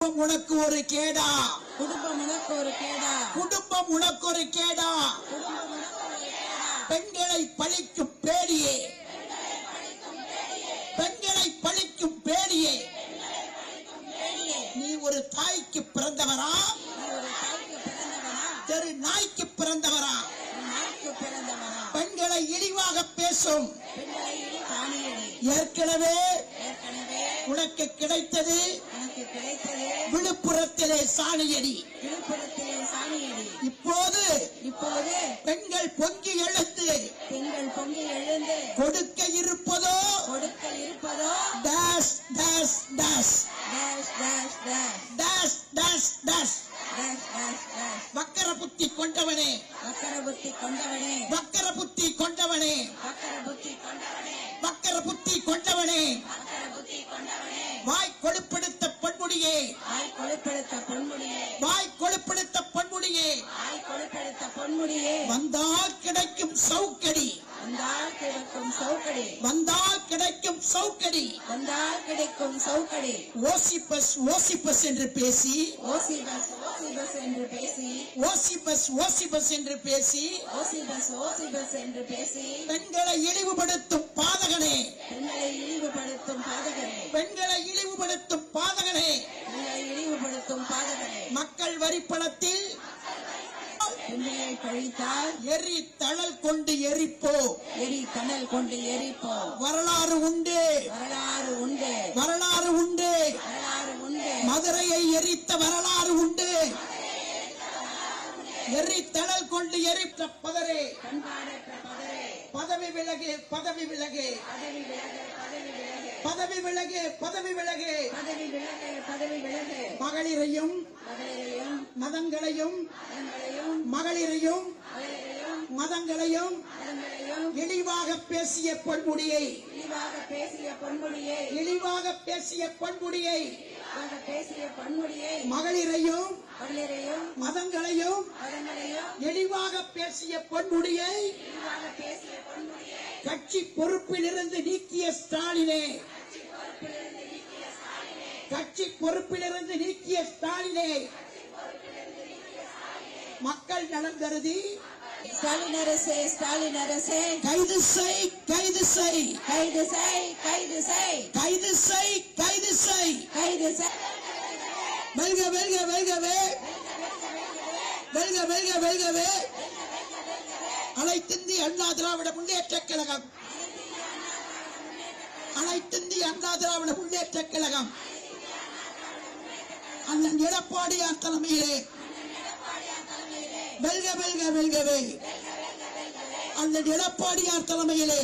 குடும்பம் உனக்கு ஒரு கேடா, குடும்பம் உனக்கு ஒரு கேடா, குடும்பம் உனக்கு ஒரு கேடா, குடும்பம் உனக்கு ஒரு கேடா, பெண்களை பழிக்கும் பேடியே, பெண்களை பழிக்கும் பேடியே, நீ ஒரு தாய்க்கு பிறந்தவரா, நீ ஒரு தாய்க்கு பிறந்தவனா, தெரு நாய்க்கு பிறந்தவரா, நாய்க்கு பிறந்தவனா, பெண்களை இழிவாக பேசும் பெண்களை இடி தானியடி. ஏற்கனவே ஏற்கனவே உனக்கு கிடைத்தது உனக்கு கிடைத்தது விழுப்புரத்திலே சாணியடி, விழுப்புரத்திலே சாணியடி. இப்போது இப்போது பெண்கள் பொங்கி எழுந்து பெண்கள் பொங்கி எழுந்து கொடுக்க இருப்பதோ கொடுக்க இருப்பதோ dash dash dash dash dash dash dash dash dash. Dash dash dash. வக்கர புத்தி கொண்டவனே, வக்கர புத்தி கொண்டவனே, வக்கர புத்தி கொண்டவனே, வக்கர புத்தி கொண்டவனே, வக்கர புத்தி கொண்டவனே, வக்கர புத்தி கொண்டவனே, வாய் கொழுப்படுத்த பொன்முடியே, ஆய் கொழுப்பெடுத்த பொன்முடியே, வாய் கொழுப்படுத்த பொன்முடியே, ஆய் கொழுப்பெடுத்த பொன்முடியே, வந்தால் கிடைக்கும் சவுக்கடி, வந்தால் கிடைக்கும் சவுக்கடி, வந்தால் கிடைக்கும் சவுக்கடி. வந்தால் கிடைக்கும் சவுக்கடி. ஓசிபஸ் ஓசிபஸ் என்று பேசி, ஓசி பஸ் என்று பேசி, ஓசிபஸ் என்று பேசி ஓசி பஸ் என்று பேசி, பெண்களை இழிவுபடுத்தும் பாதகனே, பெண்களை இழிவுபடுத்தும் பாதகனே, பெண்களை இழிவுபடுத்தும் பாதகனே, பெண்களை இழிவுபடுத்தும் பாதகனே, மக்கள் வரிப்பணத்தில் பெண்களை கழித்தால் எரி தழல் கொண்டு எரிப்போ, எரி தணல் கொண்டு எரிப்போம். வரலாறு உண்டு, வரலாறு உண்டு, வரலாறு உண்டு, வரலாறு உண்டு, மதுரையை எரித்த வரலாறு உண்டு. எரி தழல் கொண்டு எரித்த பதரே, பண்பாடற்ற பதரே, பதவி விலகு, பதவி விலகு, பதவி விலகு, பதவி விலகு, பதவி விலகு, பதவி விலகு. பதவி விலகு, பதவி விலகு. மகளிரையும் மகளிரையும் மதங்களையும் பெண்களையும் மகளிரையும் மகளிரையும் மதங்களையும் பெண்களையும் இழிவாக பேசிய பொன்முடியை, இழிவாக பேசிய பொன்முடியை, இழிவாக பேசிய பொன்முடியை, இழிவாக பேசிய பொன்முடியை, மகளிரையும் மகளிரையும் மதங்களையும் மதங்களையும் இழிவாக பேசிய பொன்முடியை இழிவாக பேசிய பொன்முடியை, கட்சி பொறுப்பிலிருந்து நீக்கிய ஸ்டாலினே, கட்சி பொறுப்பிலிருந்து நீக்கிய ஸ்டாலினே, மக்கள் நலன் கருதி ஸ்டாலின் அரசே, ஸ்டாலின் அரசே, கைது செய், கைது செய், கைது செய், கைது செய், கைது செய், கைது செய். கைது செய். வெல்க வெல்க வெல்கவே, வெல்க வெல்க வெல்கவே. அனைத்திந்திய அண்ணா திராவிட முன்னேற்ற கழகம், அனைத்திந்திய அண்ணா திராவிட முன்னேற்ற கழகம் அண்ணன் எடப்பாடியார் தலைமையிலே வெல்க வெல்க வெல்கவே, அண்ணன் எடப்பாடியார் தலைமையிலே